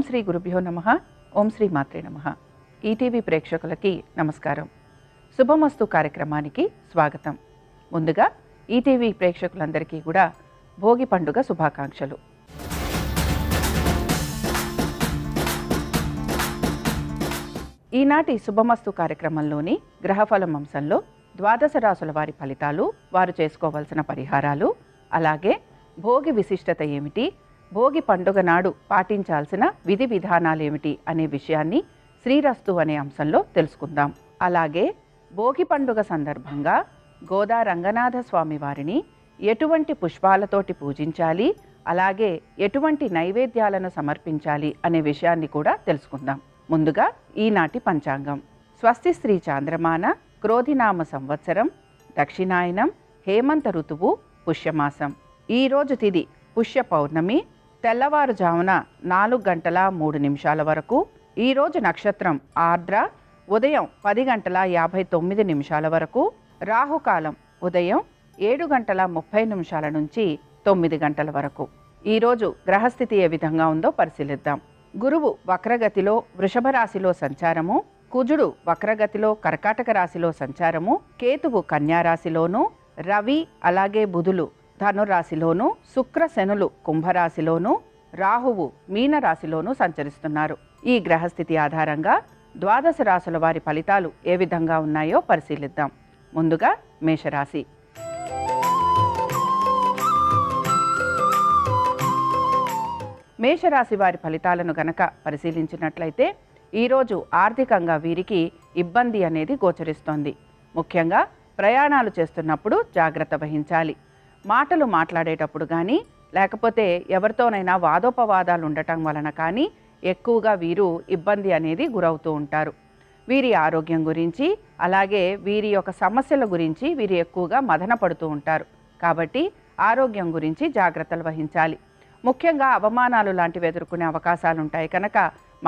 శ్రీ గురుభ్యో నమః. ఓం శ్రీ మాత్రే నమః. ఈటీవీ ప్రేక్షకులకి నమస్కారం. శుభమస్తు కార్యక్రమానికి స్వాగతం. ముందుగా ఈటీవీ ప్రేక్షకులందరికీ కూడా భోగి పండుగ శుభాకాంక్షలు. ఈనాటి శుభమస్తు కార్యక్రమంలోని గ్రహఫలం అంశంలో ద్వాదశ రాసుల వారి ఫలితాలు, వారు చేసుకోవాల్సిన పరిహారాలు, అలాగే భోగి విశిష్టత ఏమిటి, భోగి పండుగ నాడు పాటించాల్సిన విధి విధానాలు ఏమిటి అనే విషయాన్ని శ్రీరస్తు అనే అంశంలో తెలుసుకుందాం. అలాగే భోగి పండుగ సందర్భంగా గోదా రంగనాథ స్వామి వారిని ఎటువంటి పుష్పాలతోటి పూజించాలి, అలాగే ఎటువంటి నైవేద్యాలను సమర్పించాలి అనే విషయాన్ని కూడా తెలుసుకుందాం. ముందుగా ఈనాటి పంచాంగం. స్వస్తి శ్రీ చాంద్రమాన క్రోధినామ సంవత్సరం, దక్షిణాయనం, హేమంత ఋతువు, పుష్యమాసం. ఈరోజు తిథి పుష్య పౌర్ణమి, తెల్లవారుజామున 4:03 వరకు. ఈరోజు నక్షత్రం ఆర్ద్ర, ఉదయం 10:59 వరకు. రాహుకాలం ఉదయం 7:30 నుంచి 9 వరకు. ఈరోజు గ్రహస్థితి ఏ విధంగా ఉందో పరిశీలిద్దాం. గురువు వక్రగతిలో వృషభ రాశిలో సంచారము, కుజుడు వక్రగతిలో కర్కాటక రాశిలో సంచారము, కేతువు కన్యా రాశిలోను, రవి అలాగే బుధులు ధనురాశిలోను, శుక్ర శనులు కుంభరాశిలోను, రాహువు మీనరాశిలోను సంచరిస్తున్నారు. ఈ గ్రహస్థితి ఆధారంగా ద్వాదశ రాశుల వారి ఫలితాలు ఏ విధంగా ఉన్నాయో పరిశీలిద్దాం. ముందుగా మేషరాశి. మేషరాశి వారి ఫలితాలను గనక పరిశీలించినట్లయితే ఈరోజు ఆర్థికంగా వీరికి ఇబ్బంది అనేది గోచరిస్తోంది. ముఖ్యంగా ప్రయాణాలు చేస్తున్నప్పుడు జాగ్రత్త వహించాలి. మాటలు మాట్లాడేటప్పుడు కానీ, లేకపోతే ఎవరితోనైనా వాదోపవాదాలు ఉండటం వలన కానీ ఎక్కువగా వీరు ఇబ్బంది అనేది గురవుతూ ఉంటారు. వీరి ఆరోగ్యం గురించి, అలాగే వీరి యొక్క సమస్యల గురించి వీరు ఎక్కువగా మదన పడుతూ ఉంటారు. కాబట్టి ఆరోగ్యం గురించి జాగ్రత్తలు వహించాలి. ముఖ్యంగా అవమానాలు లాంటివి ఎదుర్కొనే అవకాశాలు ఉంటాయి కనుక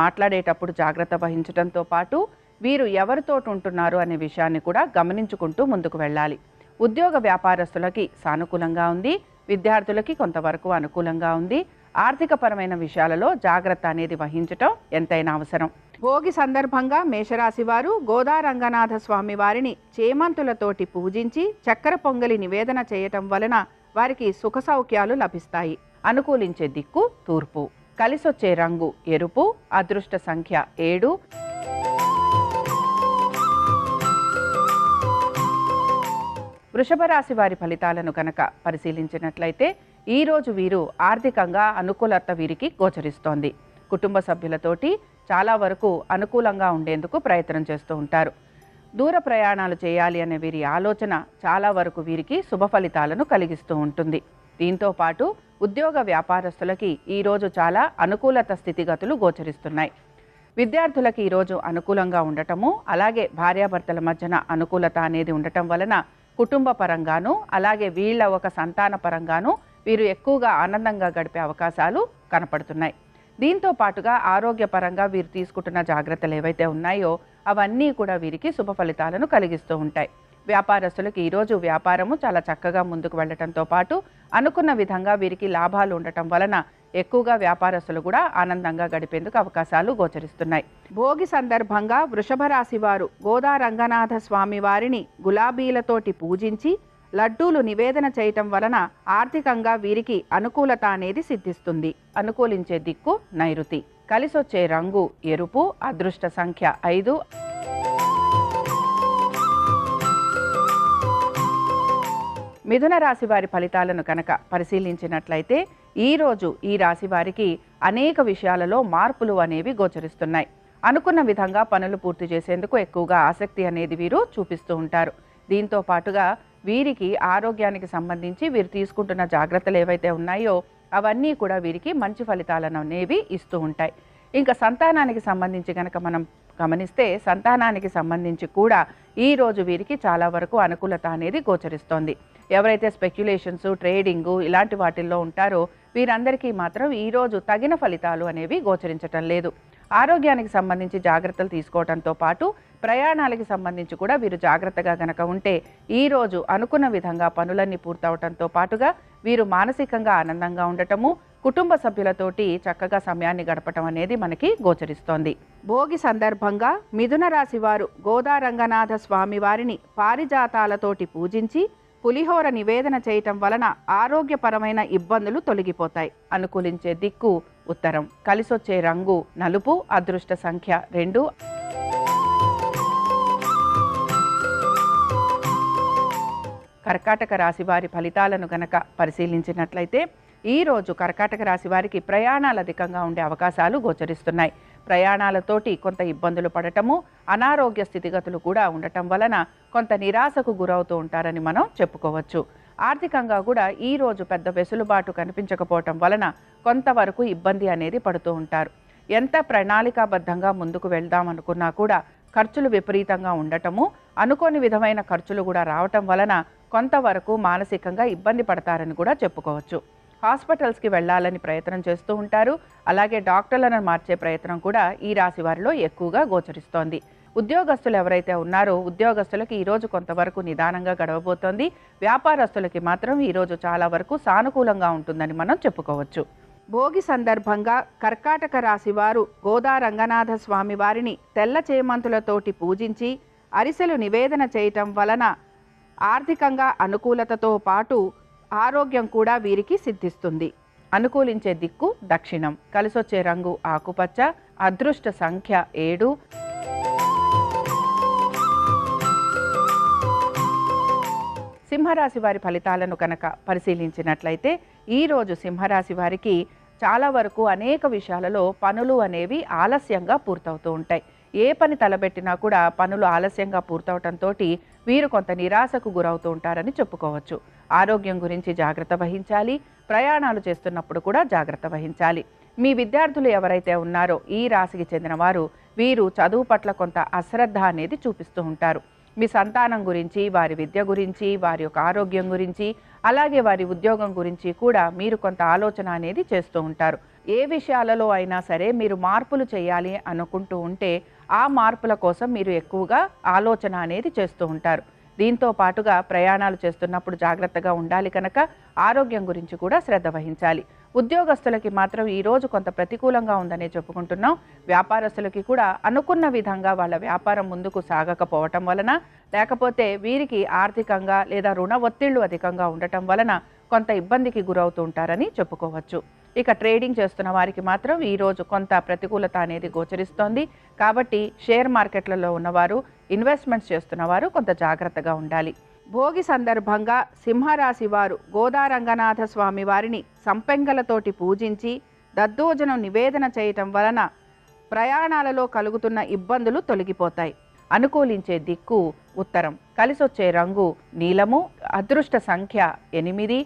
మాట్లాడేటప్పుడు జాగ్రత్త వహించడంతో పాటు వీరు ఎవరితో ఉంటున్నారు అనే విషయాన్ని కూడా గమనించుకుంటూ ముందుకు వెళ్ళాలి. ఉద్యోగ వ్యాపారస్తులకి సానుకూలంగా ఉంది, విద్యార్థులకి కొంతవరకు అనుకూలంగా ఉంది. ఆర్థికపరమైన విషయాలలో జాగ్రత్త అనేది వహించటం ఎంతైనా అవసరం. భోగి సందర్భంగా మేషరాశి వారు గోదా రంగనాథ స్వామి వారిని చేమంతులతోటి పూజించి చక్కెర పొంగలి నివేదన చేయటం వలన వారికి సుఖ సౌఖ్యాలు లభిస్తాయి. అనుకూలించే దిక్కు తూర్పు. కలిసొచ్చే రంగు ఎరుపు. అదృష్ట సంఖ్య 7. వృషభ రాశి వారి ఫలితాలను కనుక పరిశీలించినట్లయితే ఈరోజు వీరు ఆర్థికంగా అనుకూలత వీరికి గోచరిస్తోంది. కుటుంబ సభ్యులతోటి చాలా వరకు అనుకూలంగా ఉండేందుకు ప్రయత్నం చేస్తూ ఉంటారు. దూర ప్రయాణాలు చేయాలి అనే వీరి ఆలోచన చాలా వరకు వీరికి శుభ ఫలితాలను కలిగిస్తూ ఉంటుంది. దీంతో పాటు ఉద్యోగ వ్యాపారస్తులకి ఈరోజు చాలా అనుకూలత స్థితిగతులు గోచరిస్తున్నాయి. విద్యార్థులకి ఈరోజు అనుకూలంగా ఉండటము, అలాగే భార్యాభర్తల మధ్యన అనుకూలత అనేది ఉండటం వలన కుటుంబ పరంగాను, అలాగే వీళ్ళ ఒక సంతాన పరంగాను వీరు ఎక్కువగా ఆనందంగా గడిపే అవకాశాలు కనపడుతున్నాయి. దీంతో పాటుగా ఆరోగ్యపరంగా వీరు తీసుకుంటున్న జాగ్రత్తలు ఏవైతే ఉన్నాయో అవన్నీ కూడా వీరికి శుభ ఫలితాలను కలిగిస్తూ ఉంటాయి. వ్యాపారస్తులకు ఈరోజు వ్యాపారము చాలా చక్కగా ముందుకు వెళ్ళటంతో పాటు అనుకున్న విధంగా వీరికి లాభాలు ఉండటం వలన ఎక్కువగా వ్యాపారస్తులు కూడా ఆనందంగా గడిపేందుకు అవకాశాలు గోచరిస్తున్నాయి. భోగి సందర్భంగా వృషభ రాశి వారు గోదా రంగనాథ స్వామి వారిని గులాబీలతోటి పూజించి లడ్డూలు నివేదన చేయటం వలన ఆర్థికంగా వీరికి అనుకూలత అనేది సిద్ధిస్తుంది. అనుకూలించే దిక్కు నైరుతి. కలిసొచ్చే రంగు ఎరుపు. అదృష్ట సంఖ్య 5. మిథున రాశి వారి ఫలితాలను కనుక పరిశీలించినట్లయితే ఈరోజు ఈ రాశి వారికి అనేక విషయాలలో మార్పులు అనేవి గోచరిస్తున్నాయి. అనుకున్న విధంగా పనులు పూర్తి చేసేందుకు ఎక్కువగా ఆసక్తి అనేది వీరు చూపిస్తూ ఉంటారు. దీంతో పాటుగా వీరికి ఆరోగ్యానికి సంబంధించి వీరు తీసుకుంటున్న జాగ్రత్తలు ఏవైతే ఉన్నాయో అవన్నీ కూడా వీరికి మంచి ఫలితాలను అనేవి ఇస్తూ ఉంటాయి. ఇంకా సంతానానికి సంబంధించి కనుక మనం గమనిస్తే సంతానానికి సంబంధించి కూడా ఈరోజు వీరికి చాలా వరకు అనుకూలత అనేది గోచరిస్తోంది. ఎవరైతే స్పెక్యులేషన్స్, ట్రేడింగు ఇలాంటి వాటిల్లో ఉంటారో వీరందరికీ మాత్రం ఈరోజు తగిన ఫలితాలు అనేవి గోచరించటం లేదు. ఆరోగ్యానికి సంబంధించి జాగ్రత్తలు తీసుకోవడంతో పాటు ప్రయాణాలకు సంబంధించి కూడా వీరు జాగ్రత్తగా గనక ఉంటే ఈరోజు అనుకున్న విధంగా పనులన్నీ పూర్తవటంతో పాటుగా వీరు మానసికంగా ఆనందంగా ఉండటము, కుటుంబ సభ్యులతోటి చక్కగా సమయాన్ని గడపటం అనేది మనకి గోచరిస్తోంది. భోగి సందర్భంగా మిథున రాశి వారు గోదారంగనాథ స్వామి వారిని పారిజాతాలతోటి పూజించి పులిహోర నివేదన చేయటం వలన ఆరోగ్యపరమైన ఇబ్బందులు తొలగిపోతాయి. అనుకూలించే దిక్కు ఉత్తరం, కలిసొచ్చే రంగు నలుపు, అదృష్ట సంఖ్య 2. కర్కాటక రాశి వారి ఫలితాలను గనక పరిశీలించినట్లయితే ఈరోజు కర్కాటక రాశి వారికి ప్రయాణాలు అధికంగా ఉండే అవకాశాలు గోచరిస్తున్నాయి. ప్రయాణాలతోటి కొంత ఇబ్బందులు పడటము, అనారోగ్య స్థితిగతులు కూడా ఉండటం వలన కొంత నిరాశకు గురవుతూ ఉంటారని మనం చెప్పుకోవచ్చు. ఆర్థికంగా కూడా ఈరోజు పెద్ద వెసులుబాటు కనిపించకపోవటం వలన కొంతవరకు ఇబ్బంది అనేది పడుతూ ఉంటారు. ఎంత ప్రణాళికాబద్ధంగా ముందుకు వెళ్దాం అనుకున్నా కూడా ఖర్చులు విపరీతంగా ఉండటము, అనుకోని విధమైన ఖర్చులు కూడా రావటం వలన కొంతవరకు మానసికంగా ఇబ్బంది పడతారని కూడా చెప్పుకోవచ్చు. హాస్పిటల్స్కి వెళ్ళాలని ప్రయత్నం చేస్తూ ఉంటారు. అలాగే డాక్టర్లను మార్చే ప్రయత్నం కూడా ఈ రాశి వారిలో ఎక్కువగా గోచరిస్తోంది. ఉద్యోగస్తులు ఎవరైతే ఉన్నారో ఉద్యోగస్తులకి ఈరోజు కొంతవరకు నిదానంగా గడవబోతోంది. వ్యాపారస్తులకి మాత్రం ఈరోజు చాలా వరకు సానుకూలంగా ఉంటుందని మనం చెప్పుకోవచ్చు. భోగి సందర్భంగా కర్కాటక రాశి వారు గోదారంగనాథ స్వామి వారిని తెల్ల చేమంతులతోటి పూజించి అరిసెలు నివేదన చేయటం వలన ఆర్థికంగా అనుకూలతతో పాటు ఆరోగ్యం కూడా వీరికి సిద్ధిస్తుంది. అనుకూలించే దిక్కు దక్షిణం, కలిసొచ్చే రంగు ఆకుపచ్చ, అదృష్ట సంఖ్య 7. సింహరాశి వారి ఫలితాలను కనుక పరిశీలించినట్లయితే ఈరోజు సింహరాశి వారికి చాలా వరకు అనేక విషయాలలో పనులు అనేవి ఆలస్యంగా పూర్తవుతూ ఉంటాయి. ఏ పని తలబెట్టినా కూడా పనులు ఆలస్యంగా పూర్తవటంతో వీరు కొంత నిరాశకు గురవుతూ ఉంటారని చెప్పుకోవచ్చు. ఆరోగ్యం గురించి జాగ్రత్త వహించాలి. ప్రయాణాలు చేస్తున్నప్పుడు కూడా జాగ్రత్త వహించాలి. మీ విద్యార్థులు ఎవరైతే ఉన్నారో ఈ రాశికి చెందిన వారు వీరు చదువు పట్ల కొంత అశ్రద్ధ అనేది చూపిస్తూ ఉంటారు. మీ సంతానం గురించి, వారి విద్య గురించి, వారి యొక్క ఆరోగ్యం గురించి, అలాగే వారి ఉద్యోగం గురించి కూడా మీరు కొంత ఆలోచన అనేది చేస్తూ ఉంటారు. ఏ విషయాలలో అయినా సరే మీరు మార్పులు చేయాలి అనుకుంటూ ఉంటే ఆ మార్పుల కోసం మీరు ఎక్కువగా ఆలోచన అనేది చేస్తూ ఉంటారు. దీంతో పాటుగా ప్రయాణాలు చేస్తున్నప్పుడు జాగ్రత్తగా ఉండాలి కనుక ఆరోగ్యం గురించి కూడా శ్రద్ధ వహించాలి. ఉద్యోగస్తులకి మాత్రం ఈరోజు కొంత ప్రతికూలంగా ఉందనే చెప్పుకుంటున్నాం. వ్యాపారస్తులకి కూడా అనుకున్న విధంగా వాళ్ళ వ్యాపారం ముందుకు సాగకపోవటం వలన, లేకపోతే వీరికి ఆర్థికంగా లేదా రుణ ఒత్తిళ్లు అధికంగా ఉండటం వలన కొంత ఇబ్బందికి గురవుతూ ఉంటారని చెప్పుకోవచ్చు. ఇక ట్రేడింగ్ చేస్తున్న వారికి మాత్రం ఈరోజు కొంత ప్రతికూలత అనేది గోచరిస్తోంది. కాబట్టి షేర్ మార్కెట్లలో ఉన్నవారు, ఇన్వెస్ట్మెంట్స్ చేస్తున్నవారు కొంత జాగ్రత్తగా ఉండాలి. భోగి సందర్భంగా సింహరాశి వారు గోదారంగనాథ స్వామి వారిని సంపెంగలతోటి పూజించి దద్దోజనం నివేదన చేయటం వలన ప్రయాణాలలో కలుగుతున్న ఇబ్బందులు తొలగిపోతాయి. అనుకూలించే దిక్కు ఉత్తరం, కలిసొచ్చే రంగు నీలము, అదృష్ట సంఖ్య 8.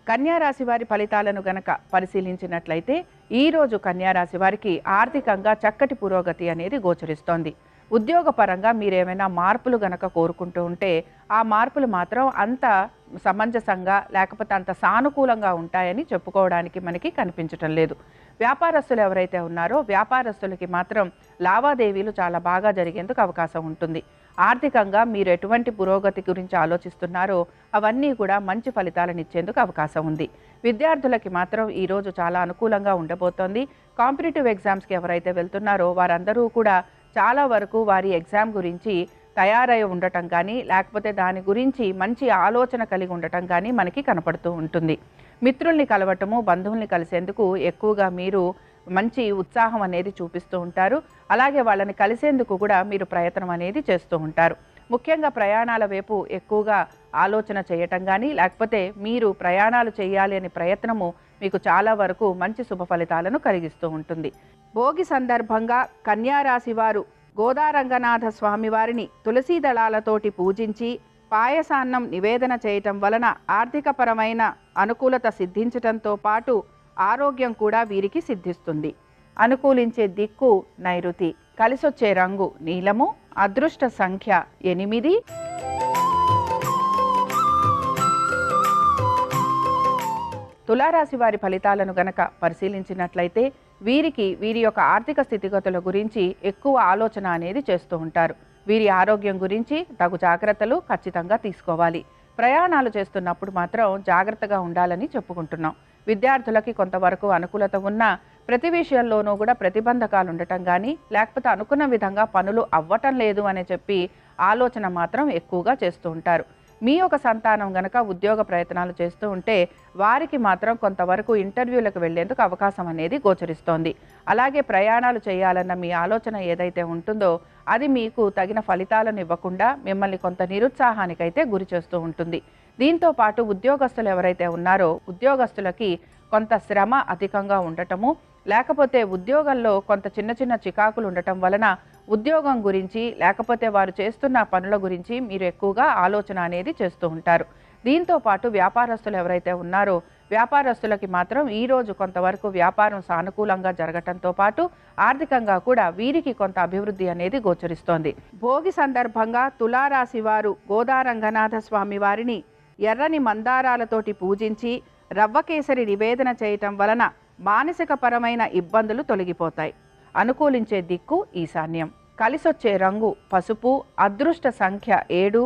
కన్యారాశి వారి ఫలితాలను గనక పరిశీలించినట్లయితే ఈరోజు కన్యారాశి వారికి ఆర్థికంగా చక్కటి పురోగతి అనేది గోచరిస్తోంది. ఉద్యోగపరంగా మీరేమైనా మార్పులు గనక కోరుకుంటూ ఉంటే ఆ మార్పులు మాత్రం అంత సమంజసంగా లేకపోతే అంత సానుకూలంగా ఉంటాయని చెప్పుకోవడానికి మనకి కనిపించటం లేదు. వ్యాపారస్తులు ఎవరైతే ఉన్నారో వ్యాపారస్తులకి మాత్రం లావాదేవీలు చాలా బాగా జరిగేందుకు అవకాశం ఉంటుంది. ఆర్థికంగా మీరు ఎటువంటి పురోగతి గురించి ఆలోచిస్తున్నారో అవన్నీ కూడా మంచి ఫలితాలను ఇచ్చేందుకు అవకాశం ఉంది. విద్యార్థులకి మాత్రం ఈరోజు చాలా అనుకూలంగా ఉండబోతోంది. కాంపిటేటివ్ ఎగ్జామ్స్కి ఎవరైతే వెళ్తున్నారో వారందరూ కూడా చాలా వరకు వారి ఎగ్జామ్ గురించి తయారై ఉండటం కానీ, లేకపోతే దాని గురించి మంచి ఆలోచన కలిగి ఉండటం కానీ మనకి కనపడుతూ ఉంటుంది. మిత్రుల్ని కలవటము, బంధువుల్ని కలిసేందుకు ఎక్కువగా మీరు మంచి ఉత్సాహం అనేది చూపిస్తూ ఉంటారు. అలాగే వాళ్ళని కలిసేందుకు కూడా మీరు ప్రయత్నం అనేది చేస్తూ ఉంటారు. ముఖ్యంగా ప్రయాణాల వైపు ఎక్కువగా ఆలోచన చేయటం కానీ, లేకపోతే మీరు ప్రయాణాలు చేయాలి అనే ప్రయత్నము మీకు చాలా వరకు మంచి శుభ ఫలితాలను కలిగిస్తూ ఉంటుంది. భోగి సందర్భంగా కన్యారాశి వారు గోదారంగనాథ స్వామి వారిని తులసీ దళాలతోటి పూజించి పాయసాన్నం నివేదన చేయటం వలన ఆర్థికపరమైన అనుకూలత సిద్ధించటంతో పాటు ఆరోగ్యం కూడా వీరికి సిద్ధిస్తుంది. అనుకూలించే దిక్కు నైరుతి, కలిసొచ్చే రంగు నీలము, అదృష్ట సంఖ్య 8. తులారాశి వారి ఫలితాలను గనక పరిశీలించినట్లయితే వీరికి వీరి యొక్క ఆర్థిక స్థితిగతుల గురించి ఎక్కువ ఆలోచన అనేది చేస్తూ ఉంటారు. వీరి ఆరోగ్యం గురించి తగు జాగ్రత్తలు ఖచ్చితంగా తీసుకోవాలి. ప్రయాణాలు చేస్తున్నప్పుడు మాత్రం జాగ్రత్తగా ఉండాలని చెప్పుకుంటున్నాం. విద్యార్థులకి కొంతవరకు అనుకూలత ఉన్నా ప్రతి విషయంలోనూ కూడా ప్రతిబంధకాలు ఉండటం కానీ, లేకపోతే అనుకున్న విధంగా పనులు అవ్వటం లేదు అని చెప్పి ఆలోచన మాత్రం ఎక్కువగా చేస్తూ ఉంటారు. మీ యొక్క సంతానం గనక ఉద్యోగ ప్రయత్నాలు చేస్తూ ఉంటే వారికి మాత్రం కొంతవరకు ఇంటర్వ్యూలకు వెళ్లేందుకు అవకాశం అనేది గోచరిస్తోంది. అలాగే ప్రయాణాలు చేయాలన్న మీ ఆలోచన ఏదైతే ఉంటుందో అది మీకు తగిన ఫలితాలను ఇవ్వకుండా మిమ్మల్ని కొంత నిరుత్సాహానికైతే గురి చేస్తూ ఉంటుంది. దీంతో పాటు ఉద్యోగస్తులు ఎవరైతే ఉన్నారో ఉద్యోగస్తులకి కొంత శ్రమ అధికంగా ఉండటము, లేకపోతే ఉద్యోగంలో కొంత చిన్న చిన్న చికాకులు ఉండటం వలన ఉద్యోగం గురించి లేకపోతే వారు చేస్తున్న పనుల గురించి మీరు ఎక్కువగా ఆలోచన అనేది చేస్తూ ఉంటారు. దీంతో పాటు వ్యాపారస్తులు ఎవరైతే ఉన్నారో వ్యాపారస్తులకి మాత్రం ఈరోజు కొంతవరకు వ్యాపారం సానుకూలంగా జరగటంతో పాటు ఆర్థికంగా కూడా వీరికి కొంత అభివృద్ధి అనేది గోచరిస్తోంది. భోగి సందర్భంగా తులారాశి వారు గోదారంగనాథ స్వామి వారిని ఎర్రని మందారాలతోటి పూజించి రవ్వకేసరి నివేదన చేయటం వలన మానసిక పరమైన ఇబ్బందులు తొలగిపోతాయి. అనుకూలించే దిక్కు ఈశాన్యం. కలిసొచ్చే రంగు పసుపు. అదృష్ట సంఖ్య 7.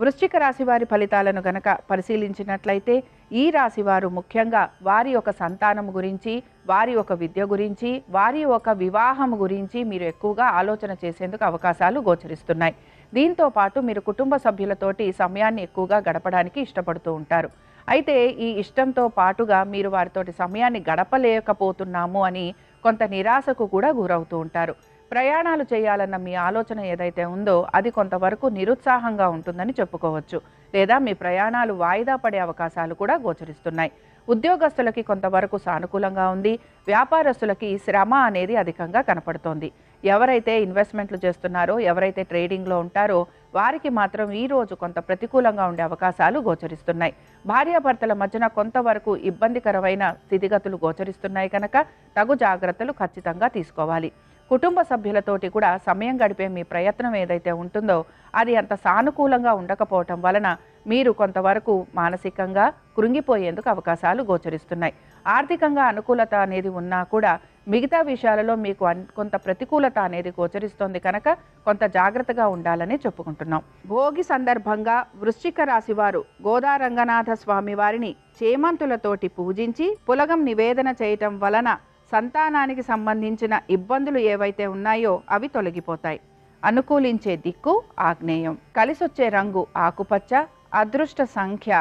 వృశ్చిక రాశి వారి ఫలితాలను గనక పరిశీలించినట్లయితే ఈ రాశి వారు ముఖ్యంగా వారి యొక్క సంతానం గురించి, వారి యొక్క విద్య గురించి, వారి యొక్క వివాహం గురించి మీరు ఎక్కువగా ఆలోచన చేసేందుకు అవకాశాలు గోచరిస్తున్నాయి. దీంతో పాటు మీరు కుటుంబ సభ్యులతోటి సమయాన్ని ఎక్కువగా గడపడానికి ఇష్టపడుతూ ఉంటారు. అయితే ఈ ఇష్టంతో పాటుగా మీరు వారితోటి సమయాన్ని గడపలేకపోతున్నాము అని కొంత నిరాశకు కూడా గురవుతూ ఉంటారు. ప్రయాణాలు చేయాలన్న మీ ఆలోచన ఏదైతే ఉందో అది కొంతవరకు నిరుత్సాహంగా ఉంటుందని చెప్పుకోవచ్చు. లేదా మీ ప్రయాణాలు వాయిదా పడే అవకాశాలు కూడా గోచరిస్తున్నాయి. ఉద్యోగస్తులకి కొంతవరకు సానుకూలంగా ఉంది. వ్యాపారస్తులకి శ్రమ అనేది అధికంగా కనపడుతోంది. ఎవరైతే ఇన్వెస్ట్మెంట్లు చేస్తున్నారో, ఎవరైతే ట్రేడింగ్లో ఉంటారో వారికి మాత్రం ఈరోజు కొంత ప్రతికూలంగా ఉండే అవకాశాలు గోచరిస్తున్నాయి. భార్యాభర్తల మధ్యన కొంతవరకు ఇబ్బందికరమైన స్థితిగతులు గోచరిస్తున్నాయి కనుక తగు జాగ్రత్తలు ఖచ్చితంగా తీసుకోవాలి. కుటుంబ సభ్యులతోటి కూడా సమయం గడిపే మీ ప్రయత్నం ఏదైతే ఉంటుందో అది అంత సానుకూలంగా ఉండకపోవటం వలన మీరు కొంతవరకు మానసికంగా కృంగిపోయేందుకు అవకాశాలు గోచరిస్తున్నాయి. ఆర్థికంగా అనుకూలత అనేది ఉన్నా కూడా మిగతా విషయాలలో మీకు కొంత ప్రతికూలత అనేది గోచరిస్తోంది కనుక కొంత జాగ్రత్తగా ఉండాలని చెప్పుకుంటున్నాం. భోగి సందర్భంగా వృశ్చిక రాశి వారు గోదారంగనాథ స్వామి వారిని చేమంతులతోటి పూజించి పులగం నివేదన చేయటం వలన సంతానానికి సంబంధించిన ఇబ్బందులు ఏవైతే ఉన్నాయో అవి తొలగిపోతాయి. అనుకూలించే దిక్కు ఆగ్నేయం. కలిసొచ్చే రంగు ఆకుపచ్చ. అదృష్ట సంఖ్య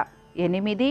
8.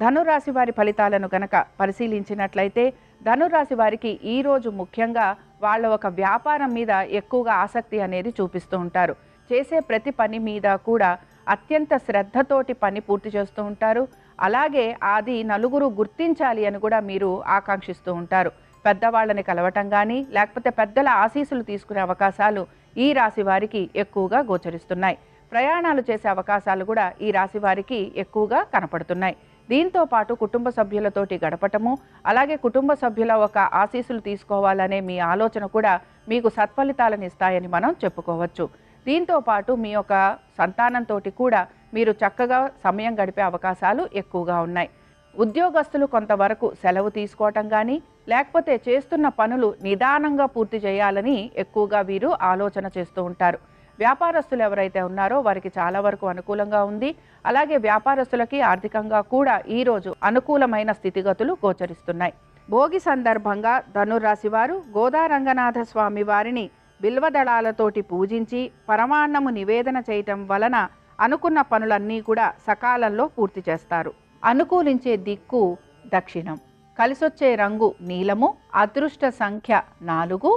ధనురాశి వారి ఫలితాలను గనక పరిశీలించినట్లయితే ధనురాశి వారికి ఈరోజు ముఖ్యంగా వాళ్ళ ఒక వ్యాపారం మీద ఎక్కువగా ఆసక్తి అనేది చూపిస్తూ ఉంటారు. చేసే ప్రతి పని మీద కూడా అత్యంత శ్రద్ధతోటి పని పూర్తి చేస్తూ ఉంటారు. అలాగే అది నలుగురు గుర్తించాలి అని కూడా మీరు ఆకాంక్షిస్తూ ఉంటారు. పెద్దవాళ్ళని కలవటం కానీ లేకపోతే పెద్దల ఆశీస్సులు తీసుకునే అవకాశాలు ఈ రాశి వారికి ఎక్కువగా గోచరిస్తున్నాయి. ప్రయాణాలు చేసే అవకాశాలు కూడా ఈ రాశి వారికి ఎక్కువగా కనపడుతున్నాయి. దీంతో పాటు కుటుంబ సభ్యులతోటి గడపటము, అలాగే కుటుంబ సభ్యుల ఒక ఆశీస్సులు తీసుకోవాలనే మీ ఆలోచన కూడా మీకు సత్ఫలితాలను ఇస్తాయని మనం చెప్పుకోవచ్చు. దీంతో పాటు మీ యొక్క సంతానంతో కూడా మీరు చక్కగా సమయం గడిపే అవకాశాలు ఎక్కువగా ఉన్నాయి. ఉద్యోగస్తులు కొంతవరకు సెలవు తీసుకోవటం కానీ లేకపోతే చేస్తున్న పనులు నిదానంగా పూర్తి చేయాలని ఎక్కువగా వీరు ఆలోచన చేస్తూ ఉంటారు. వ్యాపారస్తులు ఎవరైతే ఉన్నారో వారికి చాలా వరకు అనుకూలంగా ఉంది. అలాగే వ్యాపారస్తులకి ఆర్థికంగా కూడా ఈరోజు అనుకూలమైన స్థితిగతులు గోచరిస్తున్నాయి. భోగి సందర్భంగా ధనుర్రాశి వారు గోదారంగనాథ స్వామి వారిని బిల్వదళాలతోటి పూజించి పరమాన్నము నివేదన చేయటం వలన అనుకున్న పనులన్నీ కూడా సకాలంలో పూర్తి చేస్తారు. అనుకూలించే దిక్కు దక్షిణం. కలిసొచ్చే రంగు నీలము. అదృష్ట సంఖ్య 4.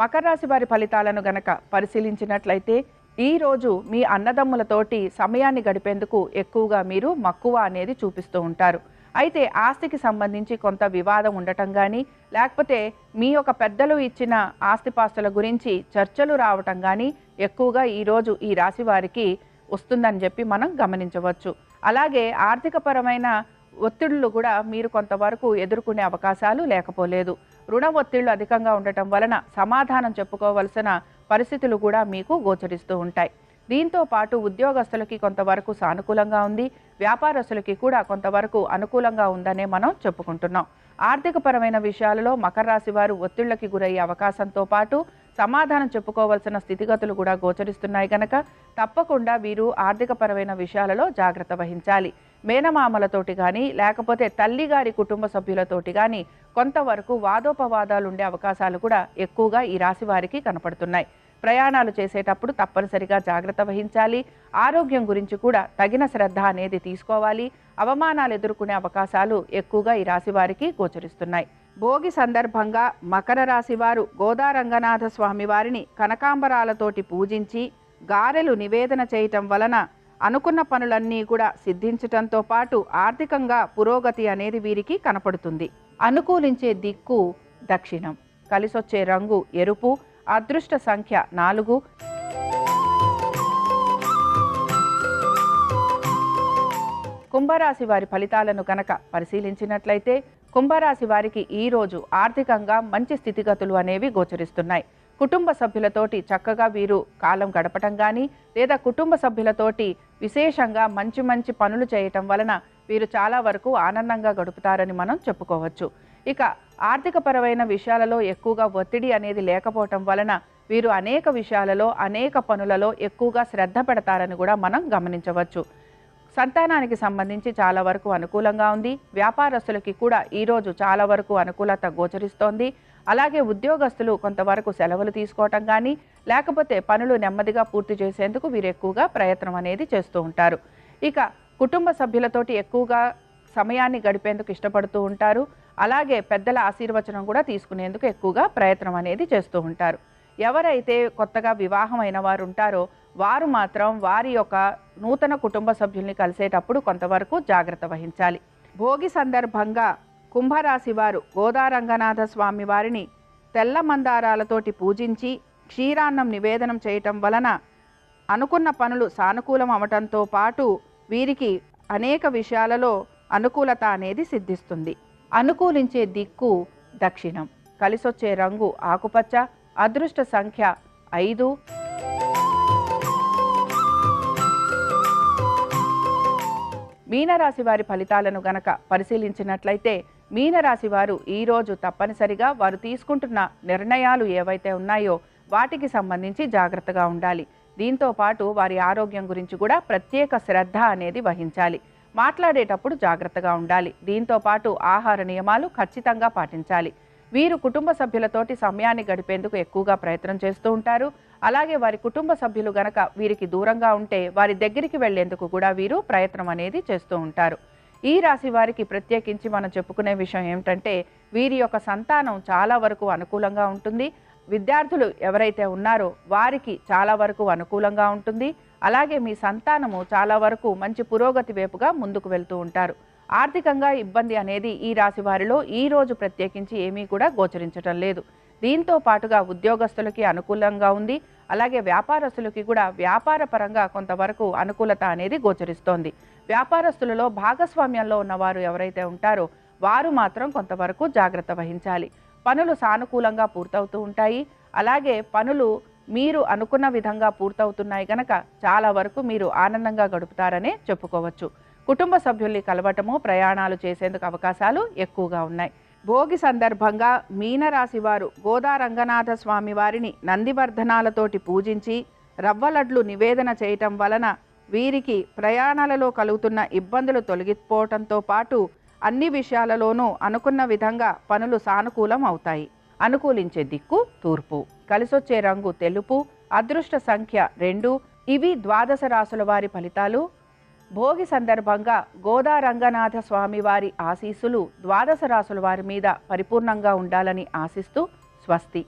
మకర రాశి వారి ఫలితాలను గనక పరిశీలించినట్లయితే ఈరోజు మీ అన్నదమ్ములతోటి సమయాన్ని గడిపేందుకు ఎక్కువగా మీరు మక్కువ అనేది చూపిస్తూ ఉంటారు. అయితే ఆస్తికి సంబంధించి కొంత వివాదం ఉండటం కానీ లేకపోతే మీ యొక్క పెద్దలు ఇచ్చిన ఆస్తిపాస్తుల గురించి చర్చలు రావటం కానీ ఎక్కువగా ఈరోజు ఈ రాశి వారికి వస్తుందని చెప్పి మనం గమనించవచ్చు. అలాగే ఆర్థికపరమైన ఒత్తిళ్లు కూడా మీరు కొంతవరకు ఎదుర్కొనే అవకాశాలు లేకపోలేదు. రుణ ఒత్తిళ్లు అధికంగా ఉండటం వలన సమాధానం చెప్పుకోవలసిన పరిస్థితులు కూడా మీకు గోచరిస్తూ ఉంటాయి. దీంతో పాటు ఉద్యోగస్తులకి కొంతవరకు సానుకూలంగా ఉంది, వ్యాపారస్తులకి కూడా కొంతవరకు అనుకూలంగా ఉందనే మనం చెప్పుకుంటున్నాం. ఆర్థికపరమైన విషయాలలో మకర రాశి వారు ఒత్తిళ్లకి గురయ్యే అవకాశంతో పాటు సమాధానం చెప్పుకోవాల్సిన స్థితిగతులు కూడా గోచరిస్తున్నాయి కనుక తప్పకుండా వీరు ఆర్థికపరమైన విషయాలలో జాగ్రత్త వహించాలి. మేనమామలతోటి కానీ లేకపోతే తల్లిగారి కుటుంబ సభ్యులతోటి కానీ కొంతవరకు వాదోపవాదాలు ఉండే అవకాశాలు కూడా ఎక్కువగా ఈ రాశి వారికి కనపడుతున్నాయి. ప్రయాణాలు చేసేటప్పుడు తప్పనిసరిగా జాగ్రత్త వహించాలి. ఆరోగ్యం గురించి కూడా తగిన శ్రద్ధ అనేది తీసుకోవాలి. అవమానాలు ఎదుర్కొనే అవకాశాలు ఎక్కువగా ఈ రాశి వారికి గోచరిస్తున్నాయి. భోగి సందర్భంగా మకర రాశి వారు గోదారంగనాథ స్వామి వారిని కనకాంబరాలతోటి పూజించి గారెలు నివేదన చేయటం వలన అనుకున్న పనులన్నీ కూడా సిద్ధించటంతో పాటు ఆర్థికంగా పురోగతి అనేది వీరికి కనపడుతుంది. అనుకూలించే దిక్కు దక్షిణం. కలిసొచ్చే రంగు ఎరుపు. అదృష్ట సంఖ్య 4. కుంభరాశి వారి ఫలితాలను కనుక పరిశీలించినట్లయితే కుంభరాశి వారికి ఈరోజు ఆర్థికంగా మంచి స్థితిగతులు అనేవి గోచరిస్తున్నాయి. కుటుంబ సభ్యులతోటి చక్కగా వీరు కాలం గడపటం కానీ లేదా కుటుంబ సభ్యులతోటి విశేషంగా మంచి మంచి పనులు చేయటం వలన వీరు చాలా వరకు ఆనందంగా గడుపుతారని మనం చెప్పుకోవచ్చు. ఇక ఆర్థికపరమైన విషయాలలో ఎక్కువగా ఒత్తిడి అనేది లేకపోవటం వలన వీరు అనేక విషయాలలో అనేక పనులలో ఎక్కువగా శ్రద్ధ పెడతారని కూడా మనం గమనించవచ్చు. సంతానానికి సంబంధించి చాలా వరకు అనుకూలంగా ఉంది. వ్యాపారస్తులకి కూడా ఈరోజు చాలా వరకు అనుకూలత గోచరిస్తోంది. అలాగే ఉద్యోగస్తులు కొంతవరకు సెలవులు తీసుకోవటం కానీ లేకపోతే పనులు నెమ్మదిగా పూర్తి చేసేందుకు వీరు ఎక్కువగా ప్రయత్నం అనేది చేస్తూ ఉంటారు. ఇక కుటుంబ సభ్యులతోటి ఎక్కువగా సమయాన్ని గడిపేందుకు ఇష్టపడుతూ ఉంటారు. అలాగే పెద్దల ఆశీర్వచనం కూడా తీసుకునేందుకు ఎక్కువగా ప్రయత్నం అనేది చేస్తూ ఉంటారు. ఎవరైతే కొత్తగా వివాహమైన వారు ఉంటారో వారు మాత్రం వారి యొక్క నూతన కుటుంబ సభ్యుల్ని కలిసేటప్పుడు కొంతవరకు జాగ్రత్త వహించాలి. భోగి సందర్భంగా కుంభరాశి వారు గోదారంగనాథ స్వామి వారిని తెల్ల మందారాలతోటి పూజించి క్షీరాన్నం నివేదనం చేయటం వలన అనుకున్న పనులు సానుకూలం అవటంతో పాటు వీరికి అనేక విషయాలలో అనుకూలత అనేది సిద్ధిస్తుంది. అనుకూలించే దిక్కు దక్షిణం. కలిసొచ్చే రంగు ఆకుపచ్చ. అదృష్ట సంఖ్య 5. మీనరాశి వారి ఫలితాలను గనక పరిశీలించినట్లయితే మీనరాశి వారు ఈరోజు తప్పనిసరిగా వారు తీసుకుంటున్న నిర్ణయాలు ఏవైతే ఉన్నాయో వాటికి సంబంధించి జాగ్రత్తగా ఉండాలి. దీంతో పాటు వారి ఆరోగ్యం గురించి కూడా ప్రత్యేక శ్రద్ధ అనేది వహించాలి. మాట్లాడేటప్పుడు జాగ్రత్తగా ఉండాలి. దీంతో పాటు ఆహార నియమాలు ఖచ్చితంగా పాటించాలి. వీరు కుటుంబ సభ్యులతోటి సమయాన్ని గడిపేందుకు ఎక్కువగా ప్రయత్నం చేస్తూ ఉంటారు. అలాగే వారి కుటుంబ సభ్యులు గనక వీరికి దూరంగా ఉంటే వారి దగ్గరికి వెళ్లేందుకు కూడా వీరు ప్రయత్నం అనేది చేస్తూ ఉంటారు. ఈ రాశి వారికి ప్రత్యేకించి మనం చెప్పుకునే విషయం ఏమిటంటే వీరి యొక్క సంతానం చాలా వరకు అనుకూలంగా ఉంటుంది. విద్యార్థులు ఎవరైతే ఉన్నారో వారికి చాలా వరకు అనుకూలంగా ఉంటుంది. అలాగే మీ సంతానము చాలా వరకు మంచి పురోగతి వైపుగా ముందుకు వెళ్తూ ఉంటారు. ఆర్థికంగా ఇబ్బంది అనేది ఈ రాశి వారిలో ఈ రోజు ప్రత్యేకించి ఏమీ కూడా గోచరించటం లేదు. దీంతో పాటుగా ఉద్యోగస్తులకి అనుకూలంగా ఉంది. అలాగే వ్యాపారస్తులకి కూడా వ్యాపార పరంగా కొంతవరకు అనుకూలత అనేది గోచరిస్తోంది. వ్యాపారస్తులలో భాగస్వామ్యంలో ఉన్నవారు ఎవరైతే ఉంటారో వారు మాత్రం కొంతవరకు జాగ్రత్త వహించాలి. పనులు సానుకూలంగా పూర్తవుతూ ఉంటాయి. అలాగే పనులు మీరు అనుకున్న విధంగా పూర్తవుతున్నాయి కనుక చాలా వరకు మీరు ఆనందంగా గడుపుతారనే చెప్పుకోవచ్చు. కుటుంబ సభ్యుల్ని కలవటము, ప్రయాణాలు చేసేందుకు అవకాశాలు ఎక్కువగా ఉన్నాయి. భోగి సందర్భంగా మీనరాశి వారు గోదారంగనాథ స్వామి వారిని నందివర్ధనాలతోటి పూజించి రవ్వలడ్లు నివేదన చేయటం వలన వీరికి ప్రయాణాలలో కలుగుతున్న ఇబ్బందులు తొలగిపోవటంతో పాటు అన్ని విషయాలలోనూ అనుకున్న విధంగా పనులు సానుకూలం అవుతాయి. అనుకూలించే దిక్కు తూర్పు. కలిసొచ్చే రంగు తెలుపు. అదృష్ట సంఖ్య 2. ఇవి ద్వాదశ రాశుల వారి ఫలితాలు. భోగి సందర్భంగా గోదారంగనాథ స్వామి వారి ఆశీస్సులు ద్వాదశ రాశుల వారి మీద పరిపూర్ణంగా ఉండాలని ఆశిస్తూ స్వస్తి.